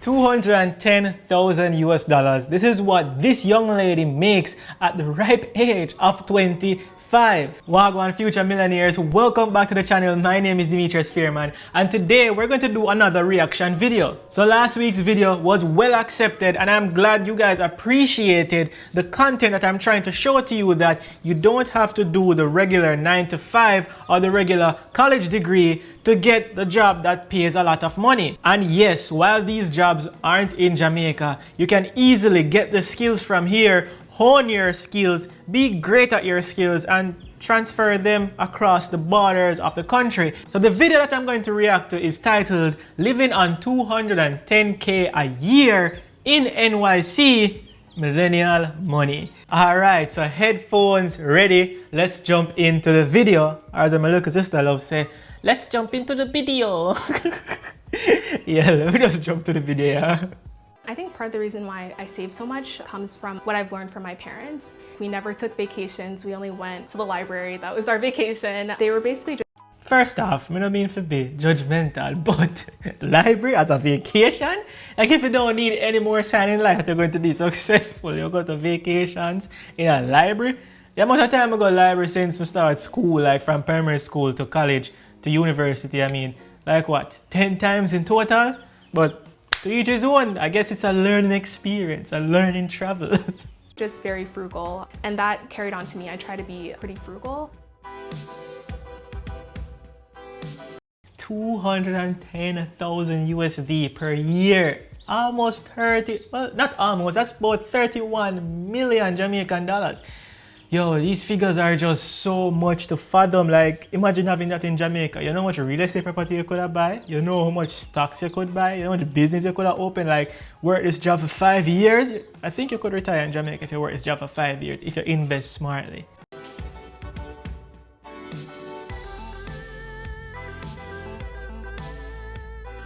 210,000 US dollars. This is what this young lady makes at the ripe age of 25. Wagwan future millionaires, welcome back to the channel. My name is Demetress Fairman, and today we're going to do another reaction video. So last week's video was well accepted, and I'm glad you guys appreciated the content that I'm trying to show to you, that you don't have to do the regular 9 to 5 or the regular college degree to get the job that pays a lot of money. And yes, while these jobs aren't in Jamaica, you can easily get the skills from here, hone your skills, be great at your skills, and transfer them across the borders of the country. So the video that I'm going to react to is titled Living on 210K a year in NYC, Millennial Money. Alright, so headphones ready, let's jump into the video. Or as my little sister loves say, let's jump into the video. Yeah, let me just jump to the video. Yeah. I think part of the reason why I save so much comes from what I've learned from my parents. We never took vacations. We only went to the library. That was our vacation. They were basically just... First off, I don't mean to be judgmental, but library as a vacation? Like if you don't need any more shine in life, you're going to be successful. You go to vacations in a library. The amount of time I go to library since I started school, like from primary school to college to university, I mean, like what, 10 times in total? But to each his own. I guess it's a learning experience, a learning travel. Just very frugal, and that carried on to me. I try to be pretty frugal. 210,000 USD per year. Almost 30, well, not almost, that's about 31 million Jamaican dollars. Yo, these figures are just so much to fathom. Like, imagine having that in Jamaica. You know how much real estate property you could have buy? You know how much stocks you could buy? You know how much business you could have opened? Like, work this job for 5 years? I think you could retire in Jamaica if you work this job for 5 years, if you invest smartly.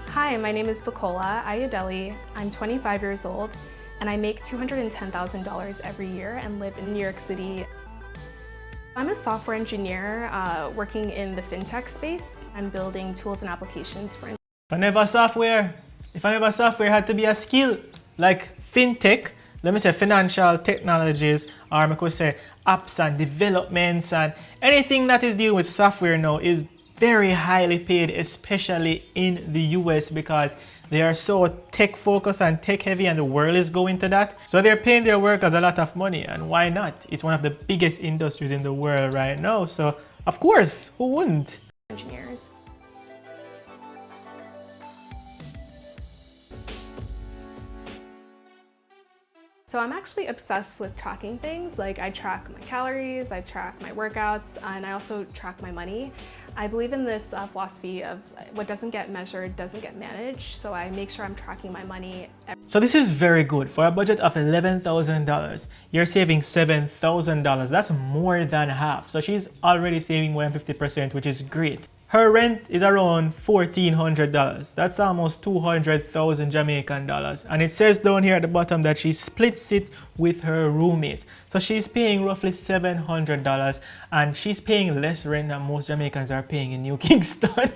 Hi, my name is Bukola Ayodele. I'm 25 years old, and I make $210,000 every year and live in New York City. I'm a software engineer working in the Fintech space. I'm building tools and applications for... If I never software had to be a skill. Like Fintech, let me say financial technologies, or I could say apps and developments, and anything that is dealing with software now is very highly paid, especially in the US, because they are so tech focused and tech heavy, and the world is going to that. So they're paying their workers a lot of money, and why not? It's one of the biggest industries in the world right now. So of course, who wouldn't? Engineers. So I'm actually obsessed with tracking things. Like, I track my calories, I track my workouts, and I also track my money. I believe in this philosophy of what doesn't get measured doesn't get managed. So I make sure I'm tracking my money. So this is very good. For a budget of $11,000, you're saving $7,000. That's more than half. So she's already saving more than 50%, which is great. Her rent is around $1,400. That's almost 200,000 Jamaican dollars. And it says down here at the bottom that she splits it with her roommates. So she's paying roughly $700, and she's paying less rent than most Jamaicans are paying in New Kingston.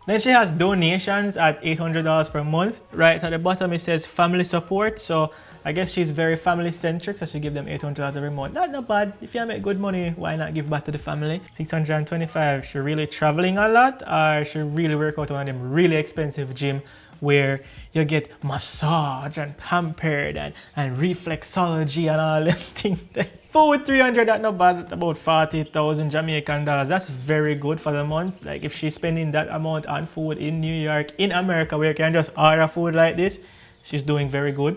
Then she has donations at $800 per month. Right at the bottom it says family support. So I guess she's very family centric, so she give them $800 every month. Not bad. If you make good money, why not give back to the family? 625. She really traveling a lot, or she really work out one of them really expensive gym where you get massage and pampered and reflexology and all them things. Food 300, that not bad, about 40,000 Jamaican dollars. That's very good for the month. Like if she's spending that amount on food in New York, in America, where you can just order food like this, she's doing very good.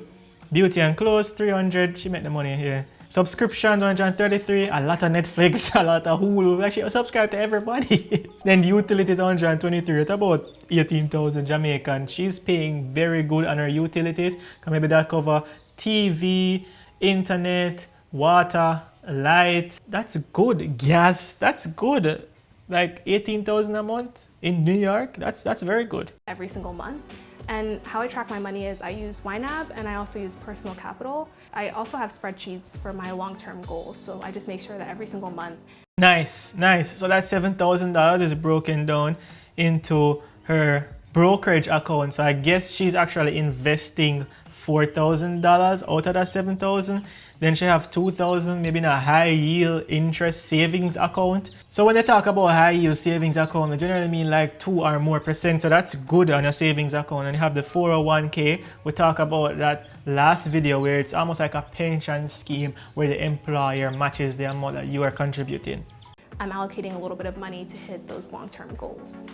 Beauty and clothes 300, she made the money here. Subscriptions 133, a lot of Netflix, a lot of Hulu. Actually, subscribe to everybody. Then utilities 123, that's about 18,000 Jamaican. She's paying very good on her utilities. Maybe that cover TV, internet, water, light. That's good. Gas, that's good. Like 18,000 a month in New York, that's very good. Every single month. And how I track my money is I use YNAB, and I also use Personal Capital. I also have spreadsheets for my long-term goals, so I just make sure that every single month. Nice, nice. So that $7,000 is broken down into her brokerage account. So I guess she's actually investing $4,000 out of that 7,000. Then she have 2,000 maybe in a high yield interest savings account. So when they talk about high yield savings account, they generally mean like 2 or more percent. So that's good on your savings account. And you have the 401k. We talk about that last video where it's almost like a pension scheme where the employer matches the amount that you are contributing. I'm allocating a little bit of money to hit those long-term goals.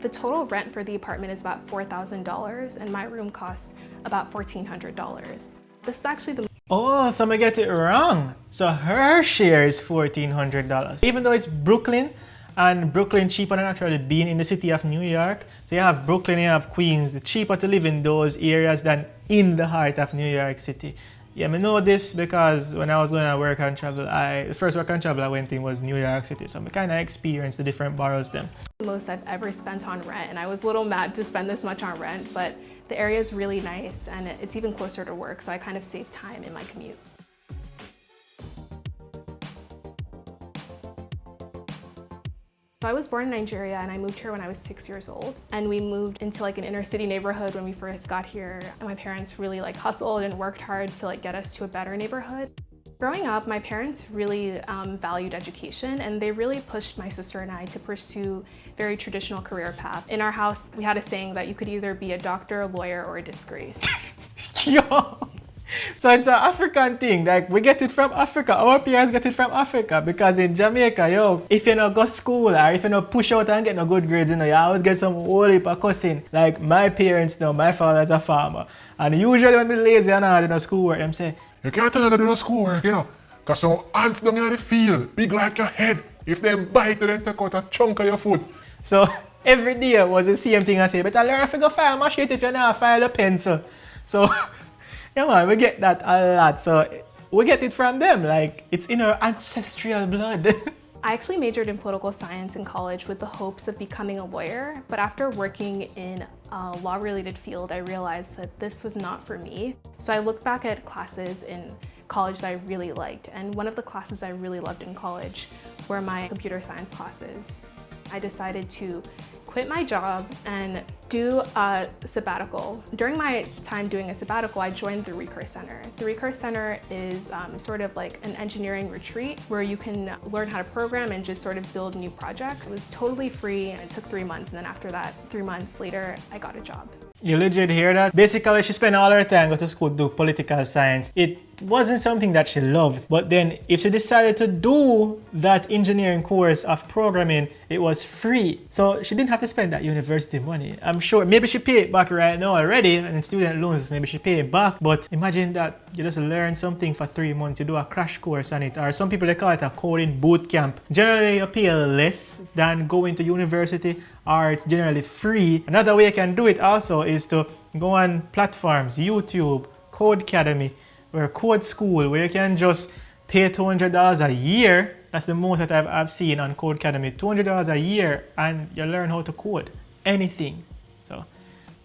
The total rent for the apartment is about $4,000 and my room costs about $1,400. This is actually the Oh, so I get it wrong. So her share is $1,400. Even though it's Brooklyn, and Brooklyn cheaper than actually being in the city of New York. So you have Brooklyn, you have Queens. It's cheaper to live in those areas than in the heart of New York City. Yeah, I know this because when I was going to work and travel, the first work and travel I went in was New York City. So I kind of experienced the different boroughs then. most I've ever spent on rent, and I was a little mad to spend this much on rent, but the area is really nice and it's even closer to work, so I kind of save time in my commute. So I was born in Nigeria and I moved here when I was 6 years old, and we moved into like an inner city neighborhood when we first got here, and my parents really hustled and worked hard to get us to a better neighborhood. Growing up, my parents really valued education, and they really pushed my sister and I to pursue very traditional career path. In our house, we had a saying that you could either be a doctor, a lawyer, or a disgrace. Yo! So it's an African thing, we get it from Africa. Our parents get it from Africa because in Jamaica, if you don't go to school or if you don't push out and get no good grades, you always get some whole heap of cussing. Like my parents know, my father's a farmer. And usually when they're lazy and hard in schoolwork, them say, you can't tell them to do no schoolwork, because some ants down in the field, big like your head. If they bite you, then take out a chunk of your foot. So every day was the same thing I say, but I learn to go file my shit if you not file a pencil. So yeah man, we get that a lot. So we get it from them, it's in our ancestral blood. I actually majored in political science in college with the hopes of becoming a lawyer, but after working in a law-related field, I realized that this was not for me. So I looked back at classes in college that I really liked, and one of the classes I really loved in college were my computer science classes. I decided to quit my job and do a sabbatical. During my time doing a sabbatical, I joined the Recurse Center. The Recurse Center is sort of like an engineering retreat where you can learn how to program and just sort of build new projects. It was totally free and it took 3 months, and then after that, 3 months later, I got a job. You legit hear that? Basically, she spent all her time going to school to do political science. It wasn't something that she loved, but then if she decided to do that engineering course of programming, it was free. So she didn't have to spend that university money. I'm sure maybe she paid it back right now already, and in student loans, maybe she paid it back, but imagine that you just learn something for 3 months, you do a crash course on it, or some people they call it a coding boot camp. Generally, you pay less than going to university, or it's generally free. Another way you can do it also is to go on platforms, YouTube, Code Academy, or Code School, where you can just pay $200 a year. That's the most that I've seen on Code Academy, $200 a year, and you learn how to code anything. So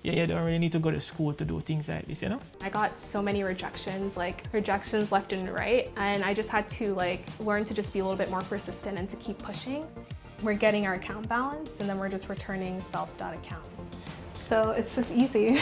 yeah, you don't really need to go to school to do things like this, I got so many rejections left and right, and I just had to learn to just be a little bit more persistent and to keep pushing. We're getting our account balance, and then we're just returning self.accounts. So it's just easy.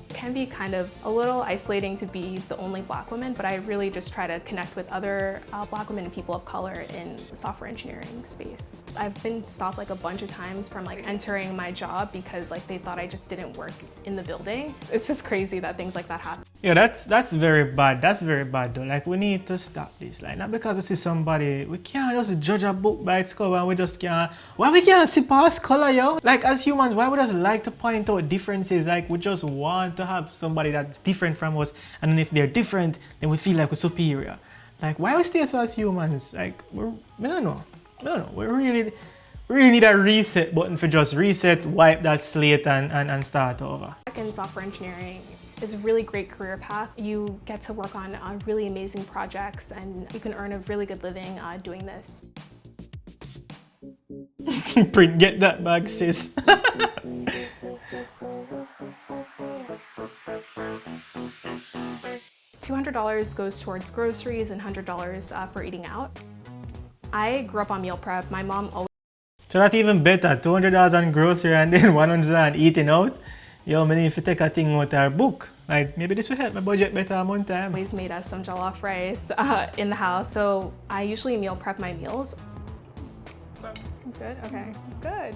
It can be kind of a little isolating to be the only Black woman, but I really just try to connect with other Black women and people of color in the software engineering space. I've been stopped a bunch of times from entering my job because they thought I just didn't work in the building. It's just crazy that things like that happen. Yeah, that's very bad. That's very bad though. We need to stop this. Not because we see somebody, we can't just judge a book by its cover, and we just can't. Why we can't see past color, yo? As humans, why we just like to point out differences? We just want to have somebody that's different from us, and then if they're different, then we feel like we're superior. Why we stay so as humans? I don't know. We really need a reset button for just reset, wipe that slate, and start over. In software engineering is a really great career path. You get to work on really amazing projects, and you can earn a really good living doing this. Print, get that bag, sis. $200 goes towards groceries and $100 for eating out. I grew up on meal prep. My mom always. So that's even better. $200 on grocery and then $100 on eating out. Yo, I need to take a thing out our book. Like, maybe this will help my budget better a month time. Always made us some jollof rice in the house, so I usually meal prep my meals. That's good, okay, good.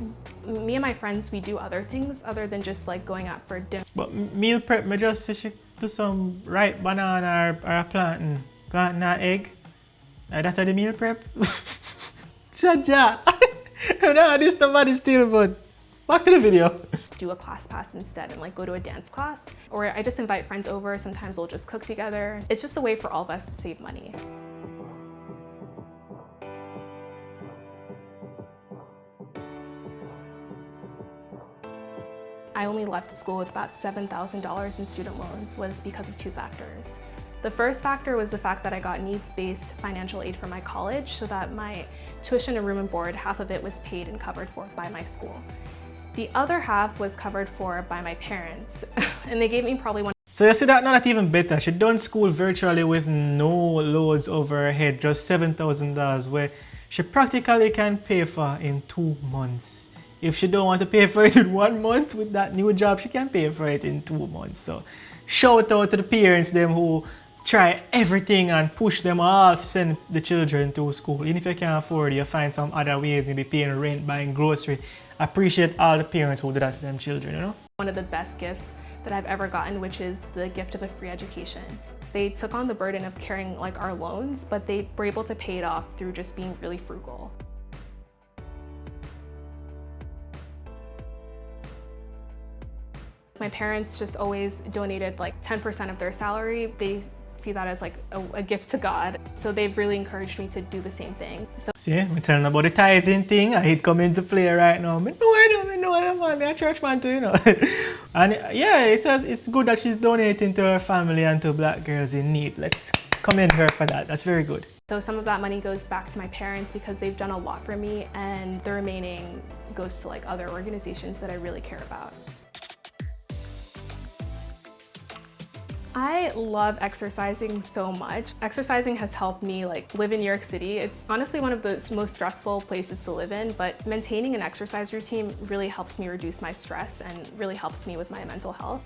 Me and my friends, we do other things other than just like going out for dinner. But meal prep, me just say she do some ripe banana or a planting an egg. That's the meal prep. Shaja! No, this nobody still, but back to the video. Do a class pass instead and like go to a dance class, or I just invite friends over. Sometimes we'll just cook together. It's just a way for all of us to save money. I only left school with about $7,000 in student loans was because of two factors. The first factor was the fact that I got needs-based financial aid from my college, so that my tuition and room and board, half of it was paid and covered for by my school. The other half was covered for by my parents, and they gave me probably one. So you see that not even better. She done school virtually with no loads over her head, just $7,000, where she practically can pay for in 2 months. If she don't want to pay for it in 1 month with that new job, she can pay for it in 2 months. So shout out to the parents them who try everything and push them all to send the children to school. Even if you can't afford it, you find some other ways, maybe paying rent, buying grocery. I appreciate all the parents who do that to them children, you know? One of the best gifts that I've ever gotten, which is the gift of a free education. They took on the burden of carrying like our loans, but they were able to pay it off through just being really frugal. My parents just always donated like 10% of their salary. They see that as like a gift to God. So they've really encouraged me to do the same thing. So see, I'm telling about the tithing thing. It come into play right now. I know, I'm a church man too, you know. And yeah, it's good that she's donating to her family and to black girls in need. Let's commend her for that. That's very good. So some of that money goes back to my parents because they've done a lot for me, and the remaining goes to like other organizations that I really care about. I love exercising so much. Exercising has helped me like live in New York City. It's honestly one of the most stressful places to live in, but maintaining an exercise routine really helps me reduce my stress and really helps me with my mental health.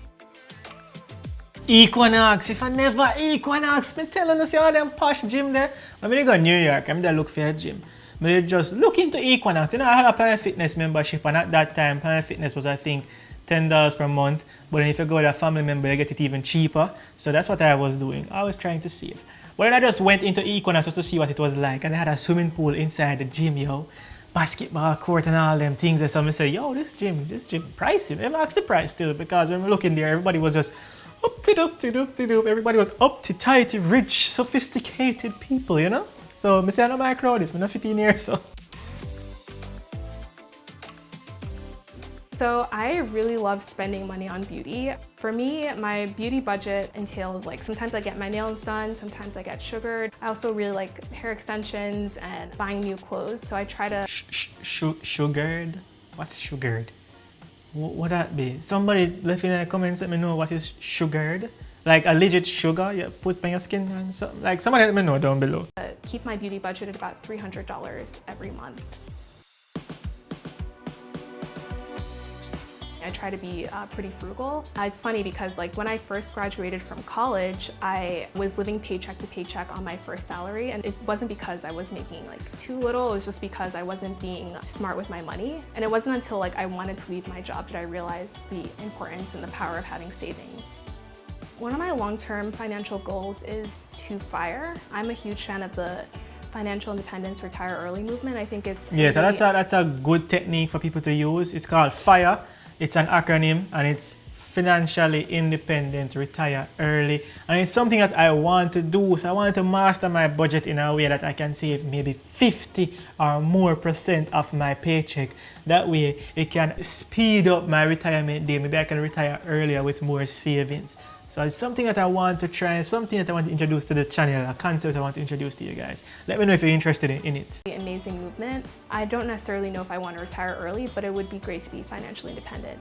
Equinox, if I never Equinox, I'm telling you, see all them posh gym there. I'm gonna go to New York, I'm there look for a gym. But just look into Equinox. You know, I had a Planet Fitness membership, and at that time, Planet Fitness was, I think, $10 per month, but then if you go with a family member, you get it even cheaper. So that's what I was doing. I was trying to save. But then I just went into Equinox just to see what it was like, and they had a swimming pool inside the gym, yo, basketball court and all them things. And so I say, yo, this gym pricey. They asked the price still, because when we look in there, everybody was just up to doop. Everybody was up to tight, rich, sophisticated people, you know. So I say, I know my crowd is, I'm not 15 years, so. So I really love spending money on beauty. For me, my beauty budget entails like sometimes I get my nails done, sometimes I get sugared. I also really like hair extensions and buying new clothes. So I try to... Sugared? What's sugared? What that be? Somebody left in the comments let me know what is sugared. Like a legit sugar you put on your skin and so, like somebody let me know down below. Keep my beauty budget at about $300 every month. I try to be pretty frugal. It's funny because like when I first graduated from college, I was living paycheck to paycheck on my first salary, and it wasn't because I was making like too little, it was just because I wasn't being smart with my money. And it wasn't until like I wanted to leave my job that I realized the importance and the power of having savings. One of my long-term financial goals is to FIRE. I'm a huge fan of the financial independence, retire early movement. I think it's yeah, so that's a good technique for people to use. It's called FIRE. It's an acronym, and it's financially independent, retire early. And it's something that I want to do. So I want to master my budget in a way that I can save maybe 50 or more % of my paycheck. That way it can speed up my retirement day. Maybe I can retire earlier with more savings. So it's something that I want to try, something that I want to introduce to the channel, a concept I want to introduce to you guys. Let me know if you're interested in it. Amazing movement. I don't necessarily know if I want to retire early, but it would be great to be financially independent.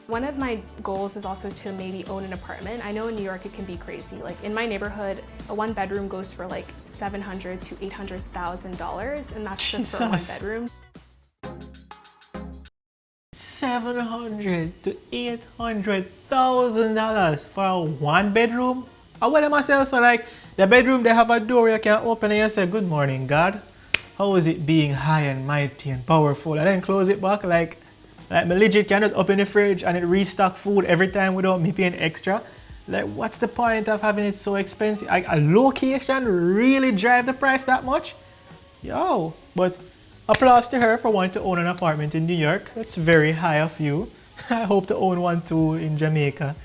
One of my goals is also to maybe own an apartment. I know in New York it can be crazy. Like in my neighborhood, a 1-bedroom goes for like $700,000 to $800,000, and that's just for a 1-bedroom. $700 to $800,000 for a 1-bedroom. I want myself so like the bedroom they have a door you can open and you say, "Good morning, God. How is it being high and mighty and powerful?" And then close it back like me legit can just open the fridge and it restock food every time without me paying extra. Like, what's the point of having it so expensive? A location really drive the price that much? Yo, but applause to her for wanting to own an apartment in New York. That's very high of you. I hope to own one too in Jamaica.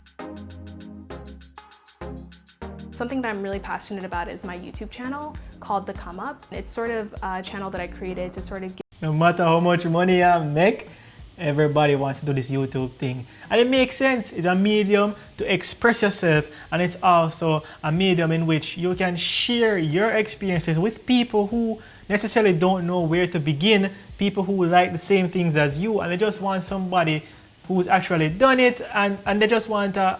Something that I'm really passionate about is my YouTube channel called The Come Up. It's sort of a channel that I created to sort of No matter how much money I make, everybody wants to do this YouTube thing. And it makes sense. It's a medium to express yourself, and it's also a medium in which you can share your experiences with people who necessarily don't know where to begin, people who like the same things as you, and they just want somebody who's actually done it, and they just want a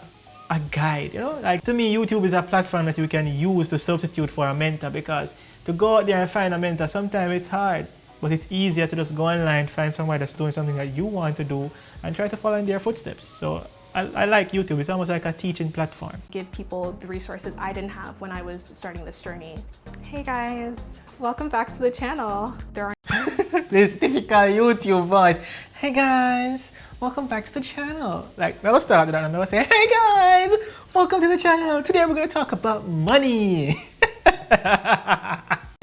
guide, you know? Like, to me, YouTube is a platform that you can use to substitute for a mentor, because to go out there and find a mentor, sometimes it's hard, but it's easier to just go online, find somebody that's doing something that you want to do, and try to follow in their footsteps. So I like YouTube. It's almost like a teaching platform. give people the resources I didn't have when I was starting this journey. Hey guys, welcome back to the channel. There are This typical YouTube voice. Hey guys, welcome back to the channel. Like, they'll start that and they'll say, "Hey guys, welcome to the channel. Today we're going to talk about money."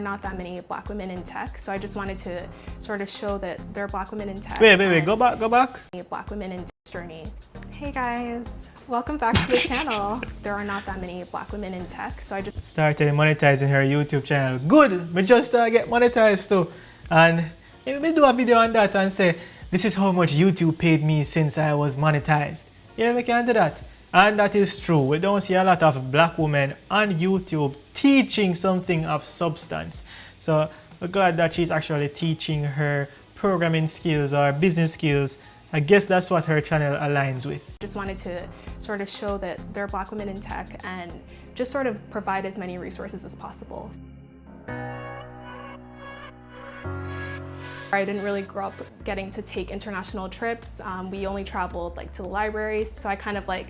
not that many Black women in tech, so I just wanted to sort of show that there are Black women in tech. Wait, go back. Black women in this journey. Hey guys, welcome back to the channel. There are not that many Black women in tech, so I just Started monetizing her YouTube channel. Good, we just get monetized too. And maybe do a video on that and say, "This is how much YouTube paid me since I was monetized." Yeah, we can do that. And that is true. We don't see a lot of Black women on YouTube teaching something of substance. So we're glad that she's actually teaching her programming skills or business skills. I guess that's what her channel aligns with. just wanted to sort of show that there are Black women in tech and just sort of provide as many resources as possible. I didn't really grow up getting to take international trips. We only traveled like to the libraries, so I kind of like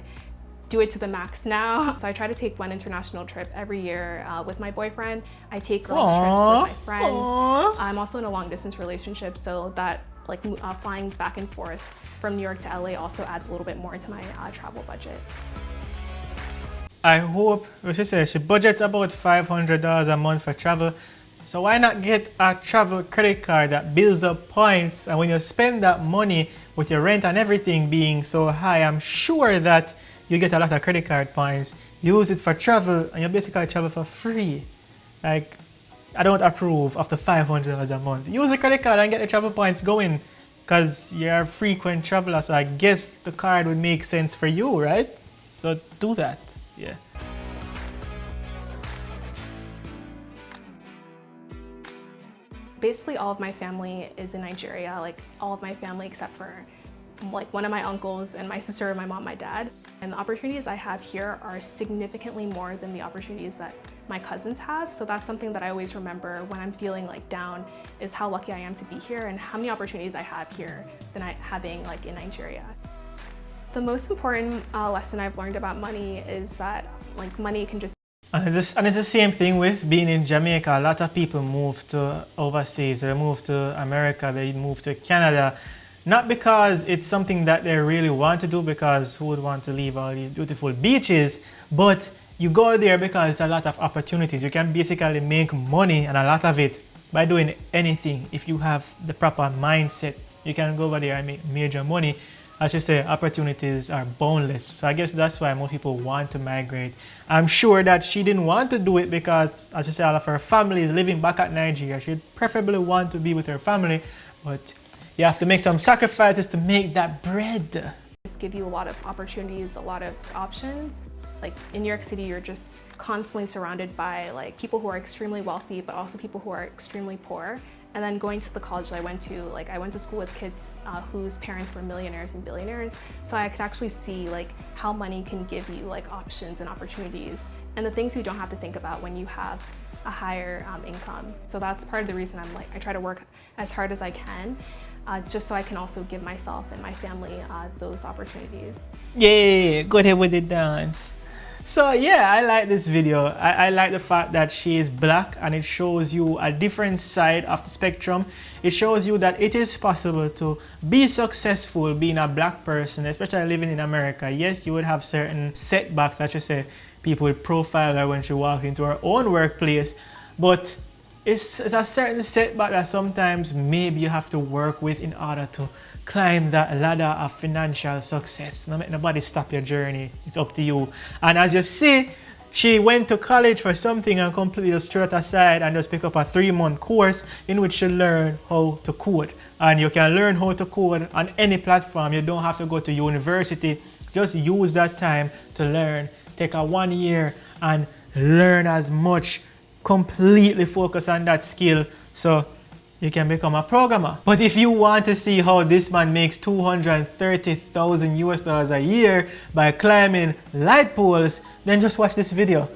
do it to the max now. So I try to take one international trip every year with my boyfriend. I take girls trips with my friends. I'm also in a long distance relationship, so that like flying back and forth from New York to LA also adds a little bit more into my travel budget. I hope, what she says, she budgets about $500 a month for travel. So why not get a travel credit card that builds up points, and when you spend that money with your rent and everything being so high, I'm sure that you get a lot of credit card points, use it for travel, and you basically travel for free. Like, I don't approve of the $500 a month. Use the credit card and get the travel points going, because you're a frequent traveler, so I guess the card would make sense for you, right? So do that, yeah. Basically all of my family is in Nigeria, like all of my family except for like one of my uncles and my sister, my mom, my dad. And the opportunities I have here are significantly more than the opportunities that my cousins have. So that's something that I always remember when I'm feeling like down, is how lucky I am to be here and how many opportunities I have here than I having like in Nigeria. The most important lesson I've learned about money is that like money can just And it's the same thing with being in Jamaica. A lot of people move to overseas, they move to America, they move to Canada, not because it's something that they really want to do, because who would want to leave all these beautiful beaches, but you go there because it's a lot of opportunities. You can basically make money, and a lot of it, by doing anything. If you have the proper mindset, you can go over there and make major money. As you say, opportunities are boundless. So I guess that's why most people want to migrate. I'm sure that she didn't want to do it because, as you say, all of her family is living back at Nigeria. She'd preferably want to be with her family, but you have to make some sacrifices to make that bread. just give you a lot of opportunities, a lot of options. Like in New York City, you're just constantly surrounded by like people who are extremely wealthy, but also people who are extremely poor. And then going to the college that I went to school with kids whose parents were millionaires and billionaires. So I could actually see like how money can give you like options and opportunities and the things you don't have to think about when you have a higher income. So that's part of the reason I try to work as hard as I can. just so I can also give myself and my family those opportunities. Yeah, go ahead with the dance. So yeah, I like this video. I like the fact that she is black and it shows you a different side of the spectrum. It shows you that it is possible to be successful being a black person, especially living in America. Yes, you would have certain setbacks, that you say people would profile her when she walks into her own workplace, but it's a certain setback that sometimes maybe you have to work with in order to climb that ladder of financial success. No make nobody stop your journey. It's up to you. And as you see, she went to college for something and completely just threw it aside and just pick up a 3-month course in which she learned how to code. And you can learn how to code on any platform. You don't have to go to university. Just use that time to learn. Take a 1 year and learn as much. Completely focus on that skill so you can become a programmer. But if you want to see how this man makes 230,000 US dollars a year by climbing light poles, then just watch this video.